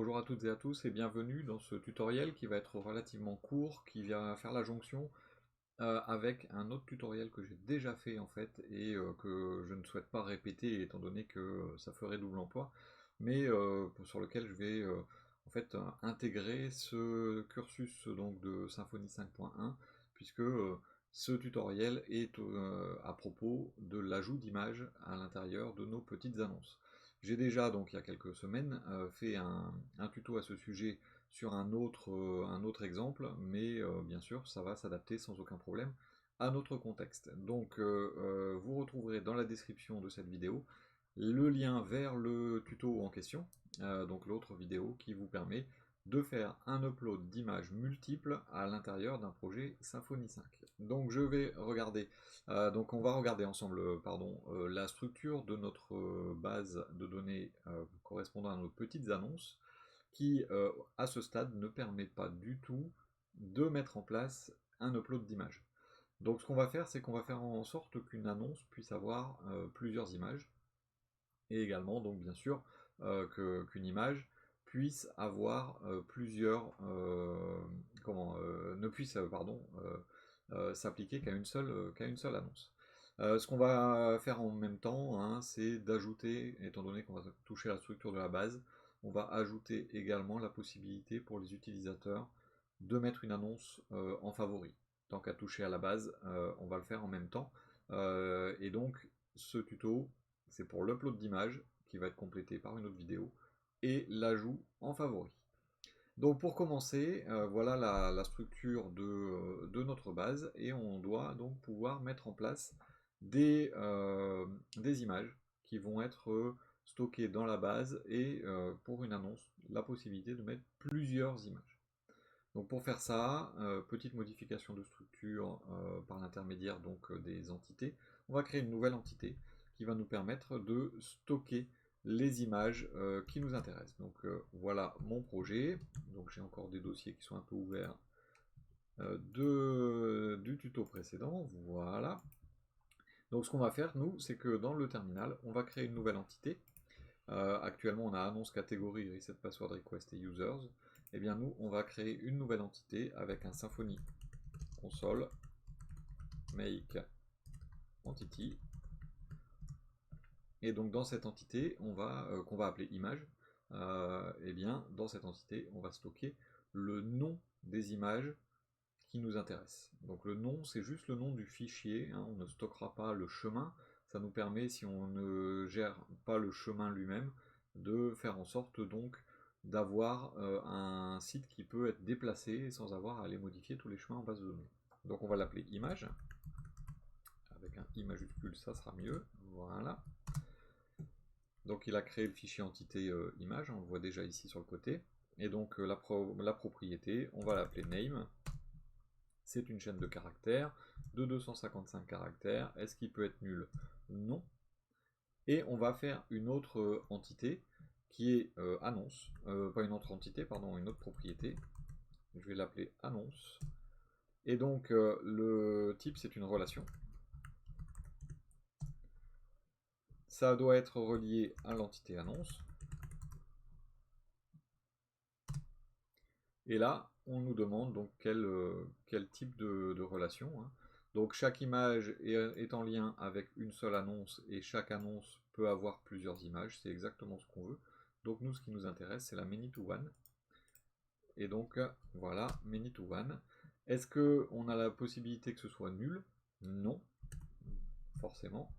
bonjour à toutes et à tous et bienvenue dans ce tutoriel qui va être relativement court, qui vient faire la jonction avec un autre tutoriel que j'ai déjà fait en fait et que je ne souhaite pas répéter étant donné que ça ferait double emploi, mais sur lequel je vais en fait intégrer ce cursus donc de Symfony 5.1 puisque ce tutoriel est à propos de l'ajout d'images à l'intérieur de nos petites annonces. J'ai déjà, donc il y a quelques semaines, fait un tuto à ce sujet sur un autre exemple, mais bien sûr, ça va s'adapter sans aucun problème à notre contexte. Donc, vous retrouverez dans la description de cette vidéo le lien vers le tuto en question, donc l'autre vidéo qui vous permet de faire un upload d'images multiples à l'intérieur d'un projet Symfony 5. Donc je vais regarder, donc on va regarder ensemble la structure de notre base de données correspondant à nos petites annonces qui à ce stade ne permet pas du tout de mettre en place un upload d'images. Donc ce qu'on va faire, c'est qu'on va faire en sorte qu'une annonce puisse avoir plusieurs images, et également donc bien sûr qu'une image puisse avoir ne puisse s'appliquer qu'à une seule annonce. Ce qu'on va faire en même temps, hein, c'est d'ajouter, étant donné qu'on va toucher à la structure de la base, on va ajouter également la possibilité pour les utilisateurs de mettre une annonce en favori. Tant qu'à toucher à la base, on va le faire en même temps. Et donc ce tuto, c'est pour l'upload d'images qui va être complété par une autre vidéo et l'ajout en favori. Donc pour commencer, voilà la structure de notre base et on doit donc pouvoir mettre en place des images qui vont être stockées dans la base et pour une annonce, la possibilité de mettre plusieurs images. Donc pour faire ça, petite modification de structure par l'intermédiaire donc des entités, on va créer une nouvelle entité qui va nous permettre de stocker les images qui nous intéressent. Donc voilà mon projet. Donc j'ai encore des dossiers qui sont un peu ouverts du tuto précédent. Voilà. Donc ce qu'on va faire, nous, c'est que dans le terminal, on va créer une nouvelle entité. Actuellement, on a annonce catégorie, reset password request et users. Eh bien nous, on va créer une nouvelle entité avec un Symfony console make entity. Et donc dans cette entité, qu'on va appeler image, eh bien dans cette entité, on va stocker le nom des images qui nous intéressent. Donc le nom, c'est juste le nom du fichier, hein, on ne stockera pas le chemin. Ça nous permet, si on ne gère pas le chemin lui-même, de faire en sorte donc d'avoir un site qui peut être déplacé sans avoir à aller modifier tous les chemins en base de données. Donc on va l'appeler image, avec un i majuscule, ça sera mieux, voilà. Donc il a créé le fichier entité image, on le voit déjà ici sur le côté. Et donc la propriété, on va l'appeler name. C'est une chaîne de caractères, de 255 caractères. Est-ce qu'il peut être nul? Non. Et on va faire une autre entité qui est annonce, pas une autre entité, pardon, une autre propriété. Je vais l'appeler annonce. Et donc le type c'est une relation. Ça doit être relié à l'entité annonce. Et là, on nous demande donc quel type de relation, hein. Donc chaque image est en lien avec une seule annonce et chaque annonce peut avoir plusieurs images, c'est exactement ce qu'on veut. Donc nous, ce qui nous intéresse, c'est la many to one. Et donc voilà, many to one. Est-ce qu'on a la possibilité que ce soit nul? Non, forcément.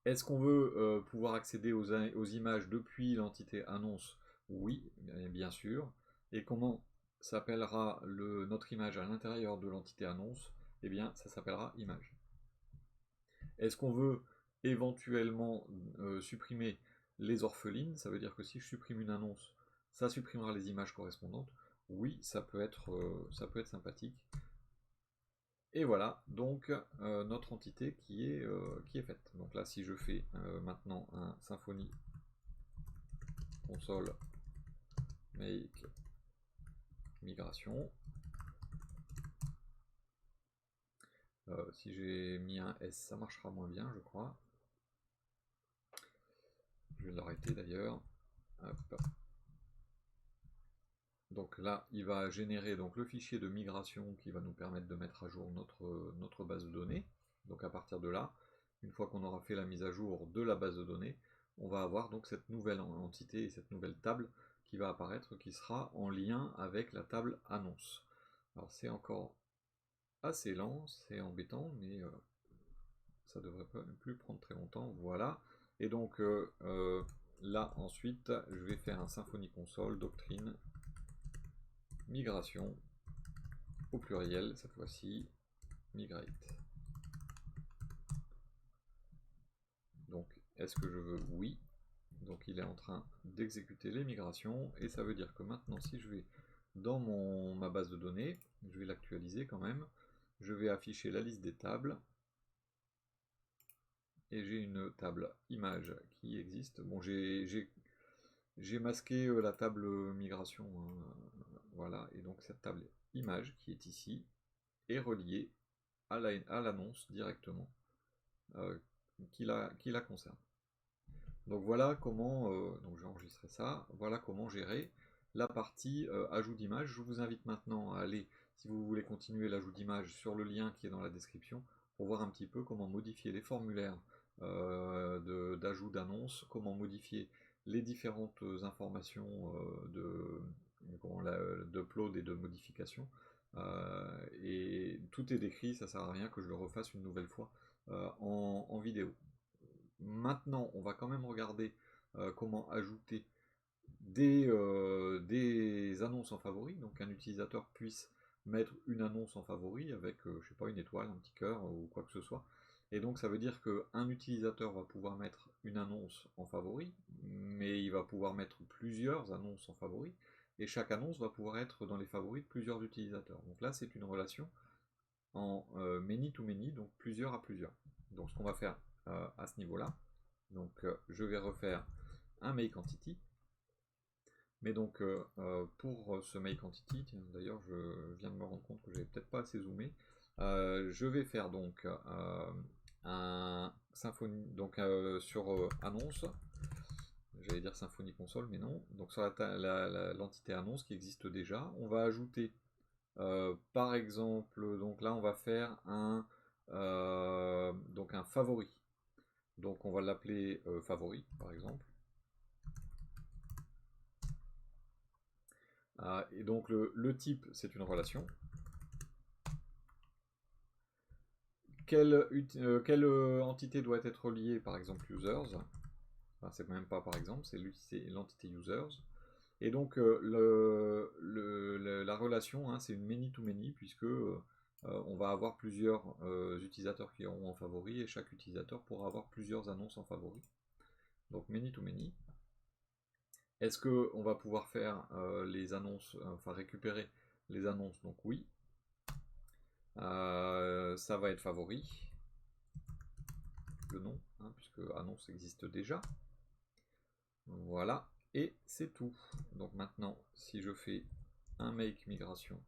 Est-ce qu'on veut pouvoir accéder aux images depuis l'entité annonce? Oui, bien sûr. Et comment s'appellera notre image à l'intérieur de l'entité annonce? Eh bien, ça s'appellera image. Est-ce qu'on veut éventuellement supprimer les orphelines? Ça veut dire que si je supprime une annonce, ça supprimera les images correspondantes. Oui, ça peut être sympathique. Et voilà, donc notre entité qui est faite. Donc là, si je fais maintenant un Symfony console make migration, si j'ai mis un S, ça marchera moins bien, je crois. Je vais l'arrêter d'ailleurs. Donc là, il va générer donc le fichier de migration qui va nous permettre de mettre à jour notre base de données. Donc à partir de là, une fois qu'on aura fait la mise à jour de la base de données, on va avoir donc cette nouvelle entité et cette nouvelle table qui va apparaître, qui sera en lien avec la table annonce. Alors c'est encore assez lent, c'est embêtant, mais ça devrait plus prendre très longtemps. Voilà. Et donc là ensuite, je vais faire un Symfony Console doctrine migration au pluriel cette fois-ci, migrate. Donc est-ce que je veux? Oui. Donc il est en train d'exécuter les migrations et ça veut dire que maintenant si je vais dans ma base de données, je vais l'actualiser quand même, je vais afficher la liste des tables et j'ai une table image qui existe. Bon, j'ai masqué la table migration, hein, voilà, et donc cette table image qui est ici est reliée à l'annonce directement qui la concerne. Donc voilà comment, donc j'ai enregistré ça, voilà comment gérer la partie ajout d'image. Je vous invite maintenant à aller, si vous voulez continuer l'ajout d'image, sur le lien qui est dans la description, pour voir un petit peu comment modifier les formulaires d'ajout d'annonce, comment modifier les différentes informations d'upload et de modification. Et tout est décrit, ça sert à rien que je le refasse une nouvelle fois en vidéo. Maintenant, on va quand même regarder comment ajouter des annonces en favori. Donc qu'un utilisateur puisse mettre une annonce en favori avec, je sais pas, une étoile, un petit cœur ou quoi que ce soit. Et donc ça veut dire qu'un utilisateur va pouvoir mettre une annonce en favori, mais il va pouvoir mettre plusieurs annonces en favori, et chaque annonce va pouvoir être dans les favoris de plusieurs utilisateurs. Donc là, c'est une relation en many to many, donc plusieurs à plusieurs. Donc ce qu'on va faire à ce niveau-là, donc je vais refaire un make entity. Mais donc pour ce make entity, d'ailleurs je viens de me rendre compte que j'avais peut-être pas assez zoomé, je vais faire donc un Symfony, donc sur annonce, j'allais dire Symfony Console, mais non, donc sur l'entité annonce qui existe déjà, on va ajouter par exemple, donc là on va faire donc un favori. Donc on va l'appeler favori par exemple. Et donc le type c'est une relation. Quelle entité doit être reliée? Par exemple users. Enfin, c'est même pas par exemple, c'est l'entité users. Et donc la relation, hein, c'est une many to many, puisque on va avoir plusieurs utilisateurs qui auront en favori, et chaque utilisateur pourra avoir plusieurs annonces en favori. Donc many to many. Est-ce qu'on va pouvoir faire les annonces, enfin récupérer les annonces? Donc oui. Ça va être favori, le nom, hein, puisque annonce existe déjà. Voilà, et c'est tout. Donc maintenant, si je fais un make migration,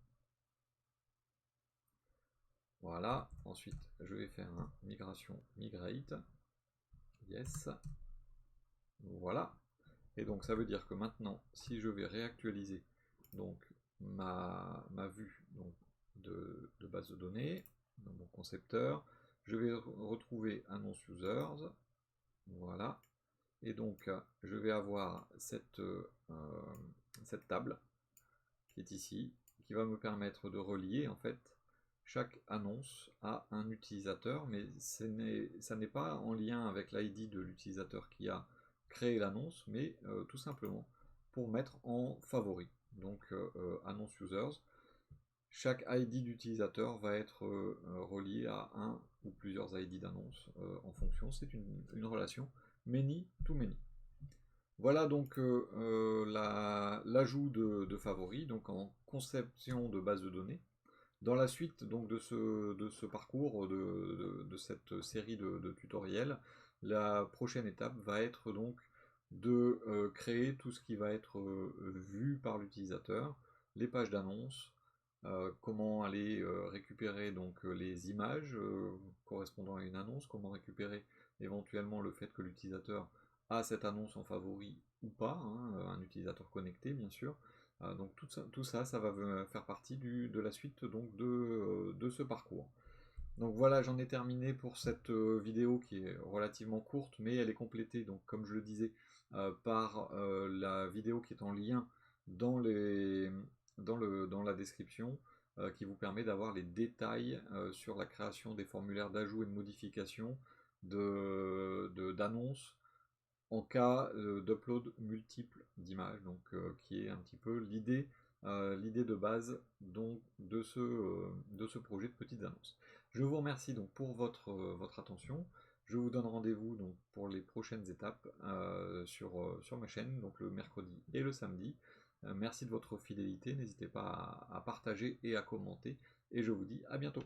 voilà, ensuite je vais faire un migration migrate, yes, voilà, et donc ça veut dire que maintenant, si je vais réactualiser donc ma vue donc, de base de données, dans mon concepteur, je vais retrouver annonce users, voilà, et donc je vais avoir cette table qui est ici, qui va me permettre de relier en fait chaque annonce à un utilisateur, mais ça n'est pas en lien avec l'ID de l'utilisateur qui a créé l'annonce, mais tout simplement pour mettre en favori. Donc annonce users, chaque ID d'utilisateur va être relié à un ou plusieurs ID d'annonce en fonction, c'est une relation many to many. Voilà donc l'ajout de favoris, donc en conception de base de données. Dans la suite donc de ce parcours, de cette série de tutoriels, la prochaine étape va être donc de créer tout ce qui va être vu par l'utilisateur, les pages d'annonce, comment aller récupérer donc les images correspondant à une annonce, comment récupérer éventuellement le fait que l'utilisateur a cette annonce en favori ou pas, hein, un utilisateur connecté bien sûr, Donc tout ça, ça va faire partie de la suite donc de ce parcours. Donc voilà, j'en ai terminé pour cette vidéo qui est relativement courte, mais elle est complétée, donc comme je le disais, par la vidéo qui est en lien dans, dans la description, qui vous permet d'avoir les détails sur la création des formulaires d'ajout et de modification d'annonces en cas d'upload multiple d'images, donc qui est un petit peu l'idée de base donc, de ce projet de petites annonces. Je vous remercie donc pour votre attention. Je vous donne rendez-vous donc pour les prochaines étapes sur ma chaîne, donc le mercredi et le samedi. Merci de votre fidélité, n'hésitez pas à partager et à commenter, et je vous dis à bientôt.